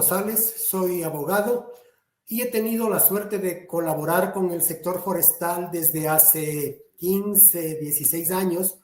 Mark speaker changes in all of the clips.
Speaker 1: Rosales, soy abogado y he tenido la suerte de colaborar con el sector forestal desde hace 15, 16 años.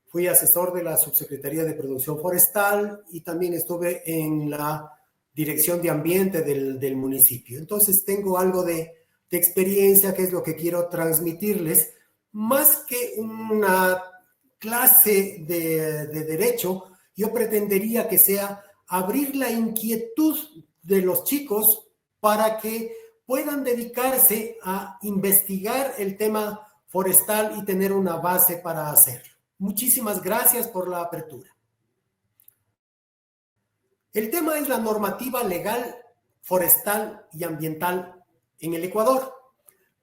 Speaker 1: Fui asesor de la Subsecretaría de Producción Forestal y también estuve en la Dirección de Ambiente del municipio. Entonces tengo algo de experiencia, que es lo que quiero transmitirles. Más que una clase de derecho, yo pretendería que sea abrir la inquietud de los chicos para que puedan dedicarse a investigar el tema forestal y tener una base para hacerlo. Muchísimas gracias por la apertura. El tema es la normativa legal forestal y ambiental en el Ecuador,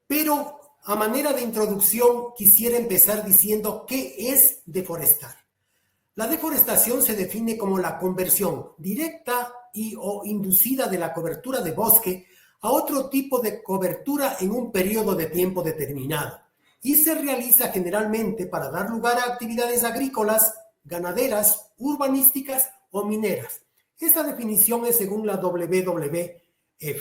Speaker 1: pero a manera de introducción quisiera empezar diciendo qué es deforestar. La deforestación se define como la conversión directa y o inducida de la cobertura de bosque a otro tipo de cobertura en un periodo de tiempo determinado y se realiza generalmente para dar lugar a actividades agrícolas, ganaderas, urbanísticas o mineras. Esta definición es según la WWF.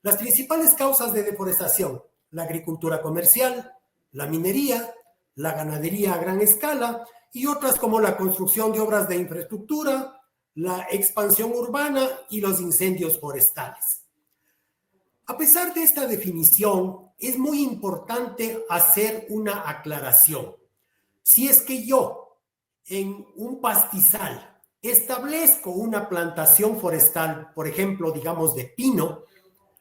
Speaker 1: Las principales causas de deforestación: la agricultura comercial, la minería, la ganadería a gran escala y otras como la construcción de obras de infraestructura, la expansión urbana y los incendios forestales. A pesar de esta definición, es muy importante hacer una aclaración. Si es que yo en un pastizal establezco una plantación forestal, por ejemplo, digamos de pino,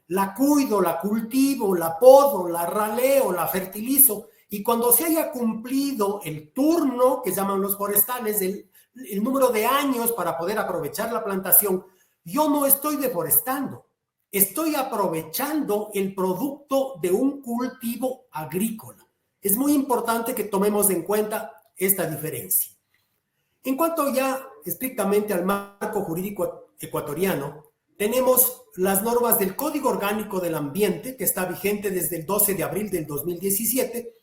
Speaker 1: la cuido, la cultivo, la podo, la raleo, la fertilizo, y cuando se haya cumplido el turno, que llaman los forestales, el número de años para poder aprovechar la plantación, yo no estoy deforestando, estoy aprovechando el producto de un cultivo agrícola. Es muy importante que tomemos en cuenta esta diferencia. En cuanto ya estrictamente al marco jurídico ecuatoriano, tenemos las normas del Código Orgánico del Ambiente, que está vigente desde el 12 de abril del 2017,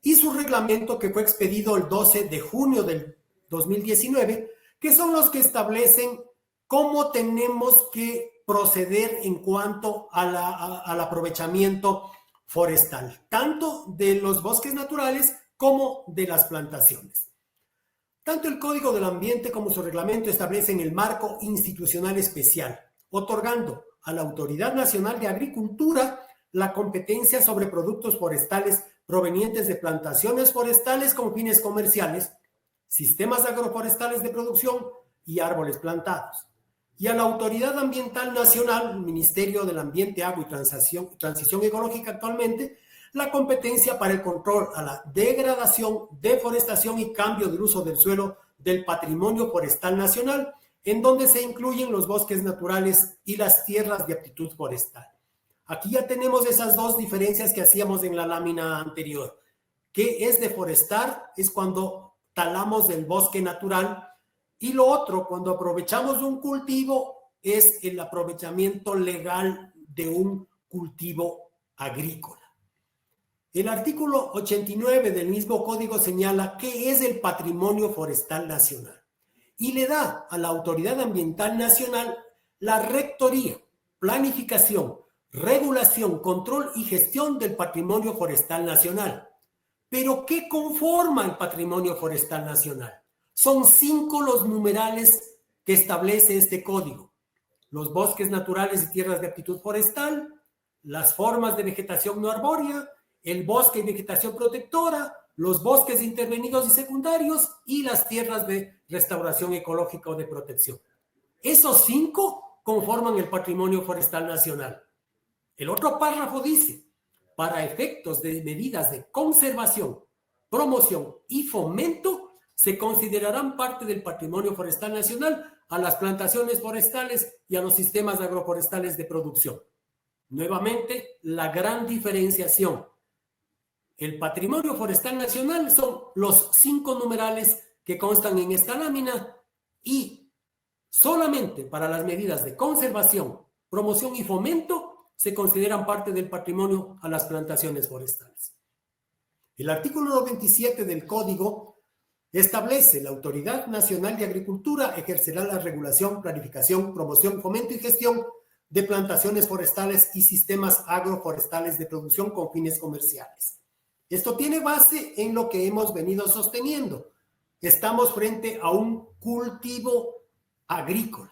Speaker 1: y su reglamento, que fue expedido el 12 de junio del 2019, que son los que establecen cómo tenemos que proceder en cuanto al aprovechamiento forestal, tanto de los bosques naturales como de las plantaciones. Tanto el Código del Ambiente como su reglamento establecen el marco institucional especial, otorgando a la Autoridad Nacional de Agricultura la competencia sobre productos forestales provenientes de plantaciones forestales con fines comerciales, sistemas agroforestales de producción y árboles plantados. Y a la Autoridad Ambiental Nacional, Ministerio del Ambiente, Agua y Transición Ecológica actualmente, la competencia para el control a la degradación, deforestación y cambio del uso del suelo del patrimonio forestal nacional, en donde se incluyen los bosques naturales y las tierras de aptitud forestal. Aquí ya tenemos esas dos diferencias que hacíamos en la lámina anterior. ¿Qué es deforestar? Es cuando talamos el bosque natural, y lo otro, cuando aprovechamos un cultivo, es el aprovechamiento legal de un cultivo agrícola. El artículo 89 del mismo código señala qué es el patrimonio forestal nacional y le da a la Autoridad Ambiental Nacional la rectoría, planificación, regulación, control y gestión del patrimonio forestal nacional. ¿Pero qué conforma el patrimonio forestal nacional? Son 5 los numerales que establece este código: los bosques naturales y tierras de aptitud forestal, las formas de vegetación no arbórea, el bosque y vegetación protectora, los bosques intervenidos y secundarios y las tierras de restauración ecológica o de protección. Esos 5 conforman el patrimonio forestal nacional. El otro párrafo dice: para efectos de medidas de conservación, promoción y fomento, se considerarán parte del patrimonio forestal nacional a las plantaciones forestales y a los sistemas agroforestales de producción. Nuevamente, la gran diferenciación. El patrimonio forestal nacional son los 5 numerales que constan en esta lámina y solamente para las medidas de conservación, promoción y fomento se consideran parte del patrimonio a las plantaciones forestales. El artículo 27 del Código establece: la Autoridad Nacional de Agricultura ejercerá la regulación, planificación, promoción, fomento y gestión de plantaciones forestales y sistemas agroforestales de producción con fines comerciales. Esto tiene base en lo que hemos venido sosteniendo. Estamos frente a un cultivo agrícola.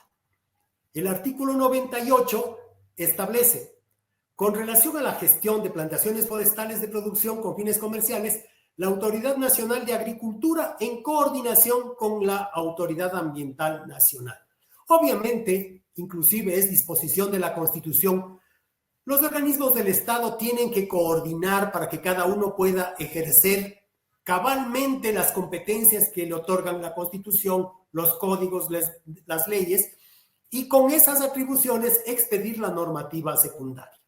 Speaker 1: El artículo 98 establece, con relación a la gestión de plantaciones forestales de producción con fines comerciales, la Autoridad Nacional de Agricultura en coordinación con la Autoridad Ambiental Nacional. Obviamente, inclusive es disposición de la Constitución, los organismos del Estado tienen que coordinar para que cada uno pueda ejercer cabalmente las competencias que le otorgan la Constitución, los códigos, las leyes, y con esas atribuciones expedir la normativa secundaria.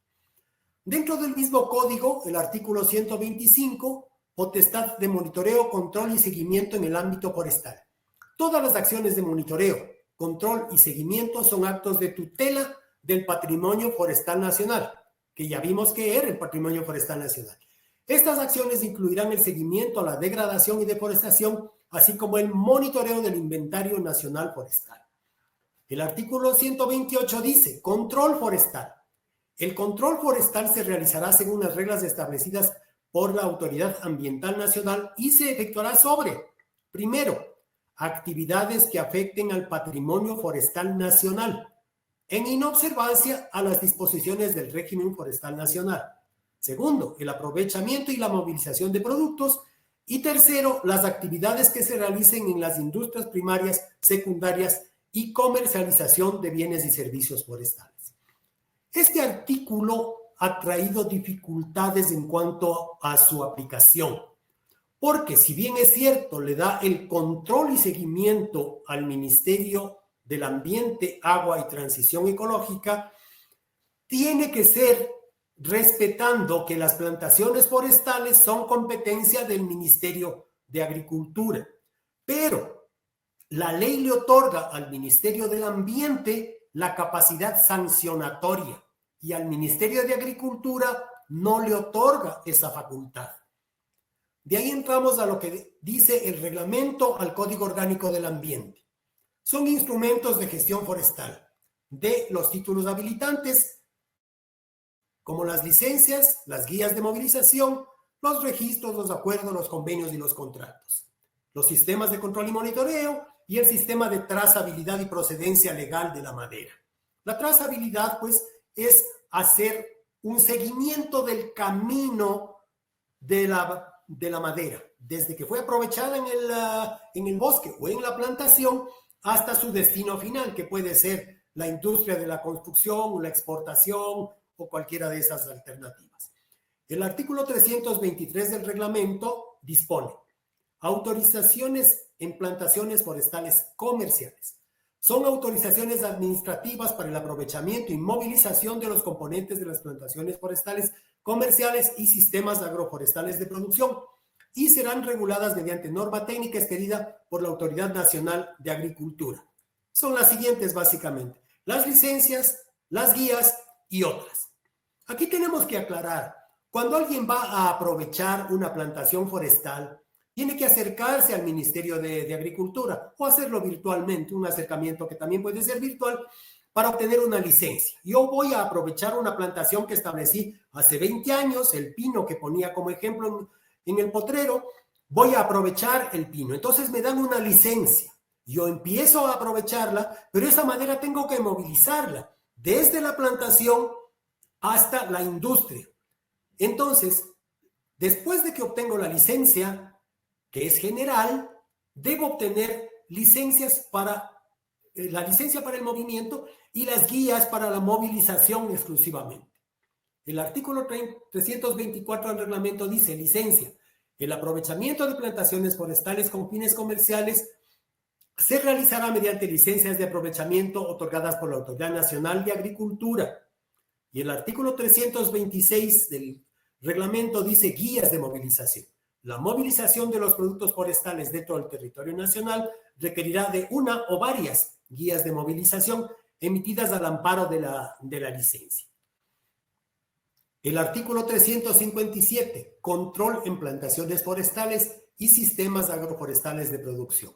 Speaker 1: Dentro del mismo código, el artículo 125, potestad de monitoreo, control y seguimiento en el ámbito forestal. Todas las acciones de monitoreo, control y seguimiento son actos de tutela del patrimonio forestal nacional, que ya vimos que era el patrimonio forestal nacional. Estas acciones incluirán el seguimiento a la degradación y deforestación, así como el monitoreo del inventario nacional forestal. El artículo 128 dice, control forestal. El control forestal se realizará según las reglas establecidas por la Autoridad Ambiental Nacional y se efectuará sobre, primero, actividades que afecten al patrimonio forestal nacional, en inobservancia a las disposiciones del régimen forestal nacional. Segundo, el aprovechamiento y la movilización de productos. Y tercero, las actividades que se realicen en las industrias primarias, secundarias y comercialización de bienes y servicios forestales. Este artículo ha traído dificultades en cuanto a su aplicación, porque si bien es cierto, le da el control y seguimiento al Ministerio del Ambiente, Agua y Transición Ecológica, tiene que ser respetando que las plantaciones forestales son competencia del Ministerio de Agricultura, pero la ley le otorga al Ministerio del Ambiente la capacidad sancionatoria y al Ministerio de Agricultura no le otorga esa facultad. De ahí entramos a lo que dice el reglamento al Código Orgánico del Ambiente. Son instrumentos de gestión forestal de los títulos habilitantes, como las licencias, las guías de movilización, los registros, los acuerdos, los convenios y los contratos, los sistemas de control y monitoreo y el sistema de trazabilidad y procedencia legal de la madera. La trazabilidad, pues, es hacer un seguimiento del camino de la madera, desde que fue aprovechada en el bosque o en la plantación hasta su destino final, que puede ser la industria de la construcción o la exportación o cualquiera de esas alternativas. El artículo 323 del reglamento dispone autorizaciones en plantaciones forestales comerciales. Son autorizaciones administrativas para el aprovechamiento y movilización de los componentes de las plantaciones forestales comerciales y sistemas agroforestales de producción y serán reguladas mediante norma técnica expedida por la Autoridad Nacional de Agricultura. Son las siguientes básicamente: las licencias, las guías y otras. Aquí tenemos que aclarar, cuando alguien va a aprovechar una plantación forestal, tiene que acercarse al Ministerio de Agricultura o hacerlo virtualmente, un acercamiento que también puede ser virtual, para obtener una licencia. Yo voy a aprovechar una plantación que establecí hace 20 años, el pino que ponía como ejemplo en el potrero, voy a aprovechar el pino. Entonces me dan una licencia. Yo empiezo a aprovecharla, pero de esa manera tengo que movilizarla desde la plantación hasta la industria. Entonces, después de que obtengo la licencia, que es general, debo obtener licencias para la licencia para el movimiento y las guías para la movilización exclusivamente. El artículo 324 del reglamento dice: licencia. El aprovechamiento de plantaciones forestales con fines comerciales se realizará mediante licencias de aprovechamiento otorgadas por la Autoridad Nacional de Agricultura. Y el artículo 326 del reglamento dice: guías de movilización. La movilización de los productos forestales dentro del territorio nacional requerirá de una o varias guías de movilización emitidas al amparo de la licencia. El artículo 357, control en plantaciones forestales y sistemas agroforestales de producción.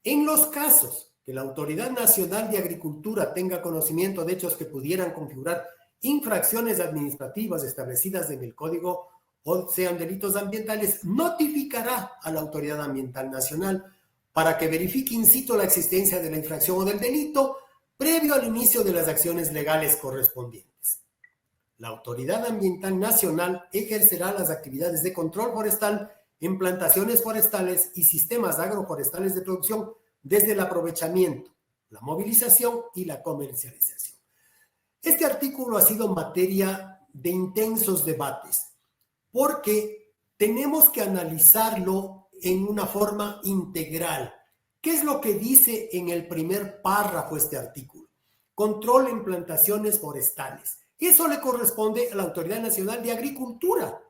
Speaker 1: En los casos que la Autoridad Nacional de Agricultura tenga conocimiento de hechos que pudieran configurar infracciones administrativas establecidas en el Código o sean delitos ambientales, notificará a la Autoridad Ambiental Nacional para que verifique in situ la existencia de la infracción o del delito previo al inicio de las acciones legales correspondientes. La Autoridad Ambiental Nacional ejercerá las actividades de control forestal en plantaciones forestales y sistemas agroforestales de producción desde el aprovechamiento, la movilización y la comercialización. Este artículo ha sido materia de intensos debates porque tenemos que analizarlo en una forma integral. ¿Qué es lo que dice en el primer párrafo este artículo? Control en plantaciones forestales. Eso le corresponde a la Autoridad Nacional de Agricultura.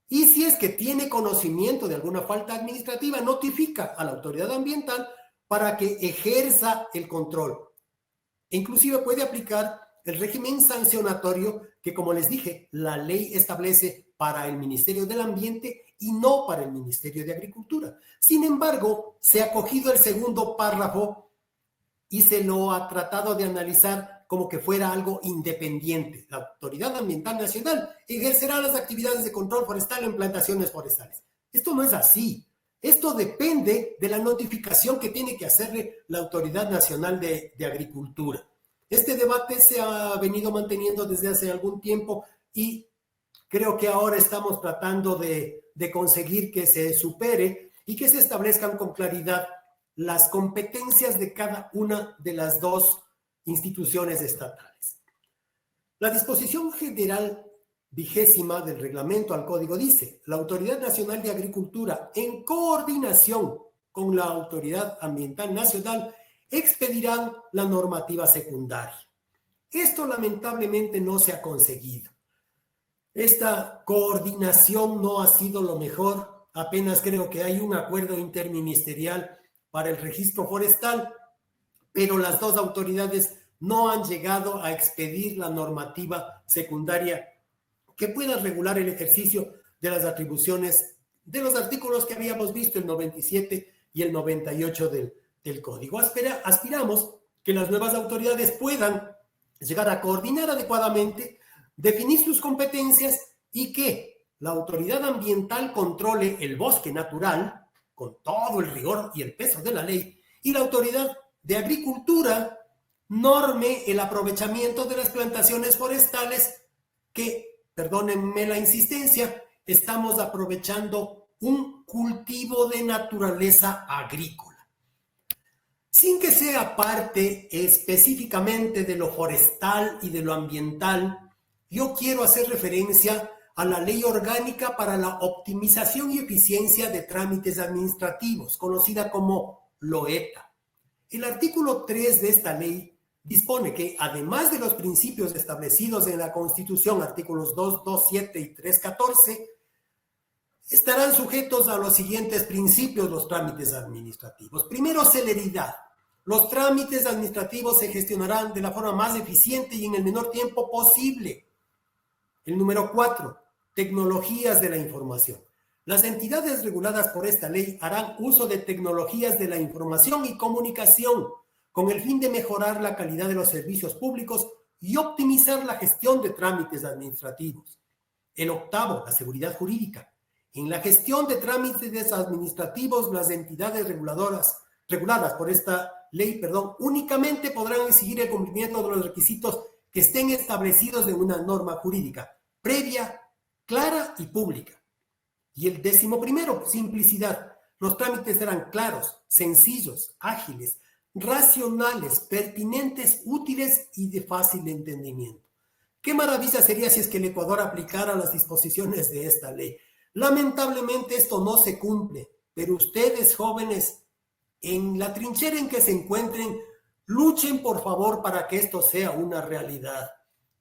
Speaker 1: Y si es que tiene conocimiento de alguna falta administrativa, notifica a la autoridad ambiental para que ejerza el control. E inclusive puede aplicar el régimen sancionatorio que, como les dije, la ley establece para el Ministerio del Ambiente y no para el Ministerio de Agricultura. Sin embargo, se ha cogido el segundo párrafo y se lo ha tratado de analizar como que fuera algo independiente. La Autoridad Ambiental Nacional ejercerá las actividades de control forestal en plantaciones forestales. Esto no es así. Esto depende de la notificación que tiene que hacerle la Autoridad Nacional de Agricultura. Este debate se ha venido manteniendo desde hace algún tiempo y creo que ahora estamos tratando de conseguir que se supere y que se establezcan con claridad las competencias de cada una de las dos instituciones estatales. La disposición general 20ª del reglamento al código dice: la Autoridad Nacional de Agricultura, en coordinación con la Autoridad Ambiental Nacional, expedirán la normativa secundaria. Esto lamentablemente no se ha conseguido. Esta coordinación no ha sido lo mejor. Apenas creo que hay un acuerdo interministerial para el registro forestal, pero las dos autoridades no han llegado a expedir la normativa secundaria que pueda regular el ejercicio de las atribuciones de los artículos que habíamos visto, el 97 y el 98 del Código. Aspiramos que las nuevas autoridades puedan llegar a coordinar adecuadamente, definir sus competencias y que la autoridad ambiental controle el bosque natural con todo el rigor y el peso de la ley, y la autoridad de agricultura norme el aprovechamiento de las plantaciones forestales que, perdónenme la insistencia, estamos aprovechando un cultivo de naturaleza agrícola. Sin que sea parte específicamente de lo forestal y de lo ambiental, yo quiero hacer referencia a la Ley Orgánica para la Optimización y Eficiencia de Trámites Administrativos, conocida como LOETA. El artículo 3 de esta ley dispone que, además de los principios establecidos en la Constitución, artículos 2.2.7 y 3.14, estarán sujetos a los siguientes principios los trámites administrativos. Primero, celeridad. Los trámites administrativos se gestionarán de la forma más eficiente y en el menor tiempo posible. El número 4, tecnologías de la información. Las entidades reguladas por esta ley harán uso de tecnologías de la información y comunicación con el fin de mejorar la calidad de los servicios públicos y optimizar la gestión de trámites administrativos. El octavo, la seguridad jurídica. En la gestión de trámites administrativos, las entidades reguladas por esta ley, únicamente podrán exigir el cumplimiento de los requisitos que estén establecidos en una norma jurídica previa, clara y pública. Y el 11º, simplicidad. Los trámites serán claros, sencillos, ágiles, racionales, pertinentes, útiles y de fácil entendimiento. Qué maravilla sería si es que el Ecuador aplicara las disposiciones de esta ley. Lamentablemente esto no se cumple, pero ustedes, jóvenes, en la trinchera en que se encuentren, luchen por favor para que esto sea una realidad.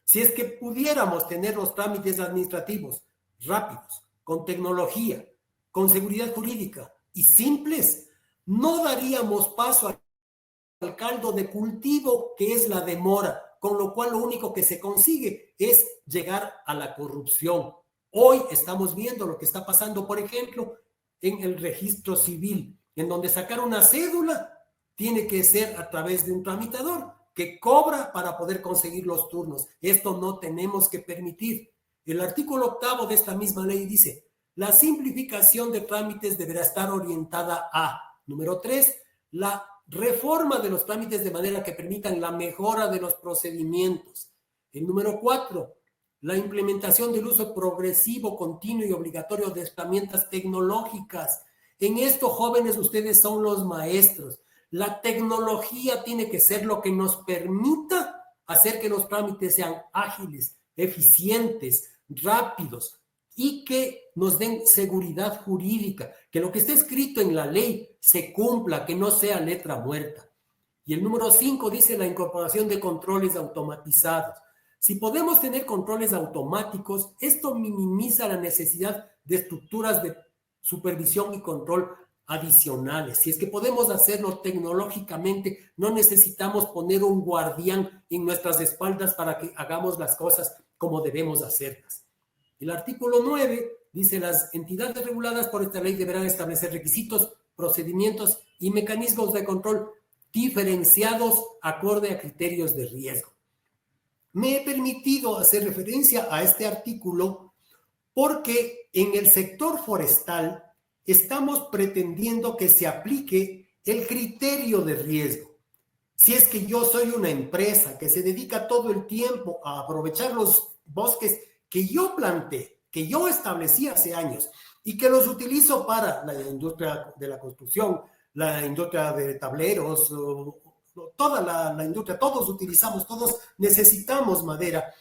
Speaker 1: Si es que pudiéramos tener los trámites administrativos rápidos, con tecnología, con seguridad jurídica y simples, no daríamos paso al caldo de cultivo que es la demora, con lo cual lo único que se consigue es llegar a la corrupción. Hoy estamos viendo lo que está pasando, por ejemplo, en el registro civil, en donde sacar una cédula tiene que ser a través de un tramitador que cobra para poder conseguir los turnos. Esto no tenemos que permitir. El artículo 8 de esta misma ley dice: la simplificación de trámites deberá estar orientada a, número 3, la reforma de los trámites de manera que permitan la mejora de los procedimientos. El número 4, la implementación del uso progresivo, continuo y obligatorio de herramientas tecnológicas. En esto, jóvenes, ustedes son los maestros. La tecnología tiene que ser lo que nos permita hacer que los trámites sean ágiles, eficientes, rápidos y que nos den seguridad jurídica, que lo que está escrito en la ley se cumpla, que no sea letra muerta. Y el número 5 dice la incorporación de controles automatizados. Si podemos tener controles automáticos, esto minimiza la necesidad de estructuras de supervisión y control adicionales. Si es que podemos hacerlo tecnológicamente, no necesitamos poner un guardián en nuestras espaldas para que hagamos las cosas como debemos hacerlas. El artículo 9 dice: las entidades reguladas por esta ley deberán establecer requisitos, procedimientos y mecanismos de control diferenciados acorde a criterios de riesgo. Me he permitido hacer referencia a este artículo porque en el sector forestal estamos pretendiendo que se aplique el criterio de riesgo. Si es que yo soy una empresa que se dedica todo el tiempo a aprovechar los bosques que yo planté, que yo establecí hace años y que los utilizo para la industria de la construcción, la industria de tableros, toda la industria, todos utilizamos, todos necesitamos madera.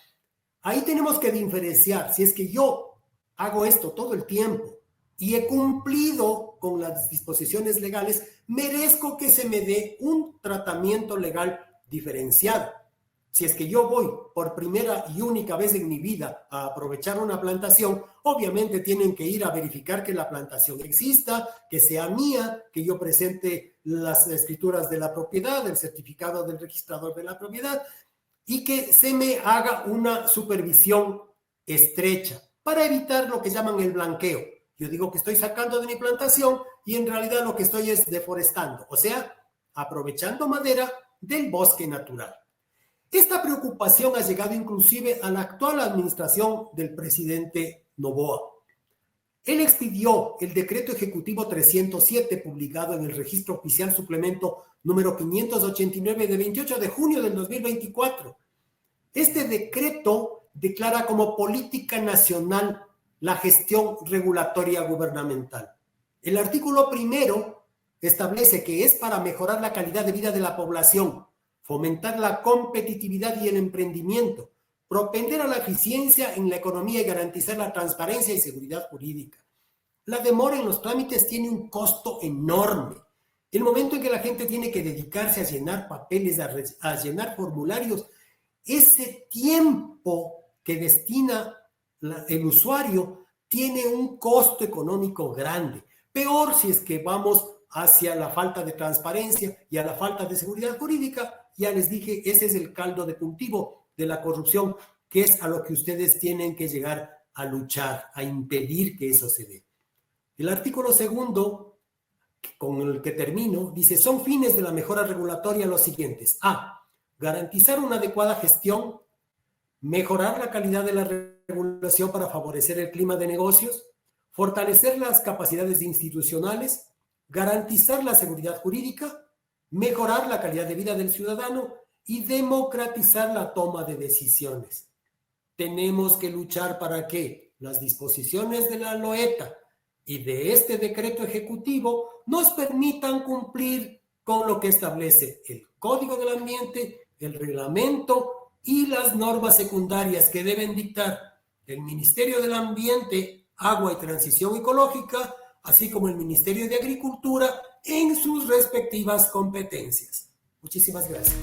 Speaker 1: Ahí tenemos que diferenciar. Si es que yo hago esto todo el tiempo y he cumplido con las disposiciones legales, merezco que se me dé un tratamiento legal diferenciado. Si es que yo voy por primera y única vez en mi vida a aprovechar una plantación, obviamente tienen que ir a verificar que la plantación exista, que sea mía, que yo presente las escrituras de la propiedad, el certificado del registrador de la propiedad y que se me haga una supervisión estrecha para evitar lo que llaman el blanqueo. Yo digo que estoy sacando de mi plantación y en realidad lo que estoy es deforestando, o sea, aprovechando madera del bosque natural. Esta preocupación ha llegado inclusive a la actual administración del presidente Noboa. Él expidió el decreto ejecutivo 307 publicado en el registro oficial suplemento número 589 de 28 de junio del 2024. Este decreto declara como política nacional la gestión regulatoria gubernamental. El artículo 1 establece que es para mejorar la calidad de vida de la población, fomentar la competitividad y el emprendimiento, propender a la eficiencia en la economía y garantizar la transparencia y seguridad jurídica. La demora en los trámites tiene un costo enorme. El momento en que la gente tiene que dedicarse a llenar papeles, a llenar formularios, ese tiempo que destina el usuario tiene un costo económico grande. Peor si es que vamos hacia la falta de transparencia y a la falta de seguridad jurídica. Ya les dije, ese es el caldo de cultivo de la corrupción, que es a lo que ustedes tienen que llegar a luchar, a impedir que eso se dé. El artículo 2, con el que termino, dice: son fines de la mejora regulatoria los siguientes. A. Garantizar una adecuada gestión, mejorar la calidad de la regulación para favorecer el clima de negocios, fortalecer las capacidades institucionales, garantizar la seguridad jurídica, mejorar la calidad de vida del ciudadano y democratizar la toma de decisiones. Tenemos que luchar para que las disposiciones de la LOETA y de este decreto ejecutivo nos permitan cumplir con lo que establece el Código del Ambiente, el reglamento y las normas secundarias que deben dictar el Ministerio del Ambiente, Agua y Transición Ecológica, así como el Ministerio de Agricultura en sus respectivas competencias. Muchísimas gracias.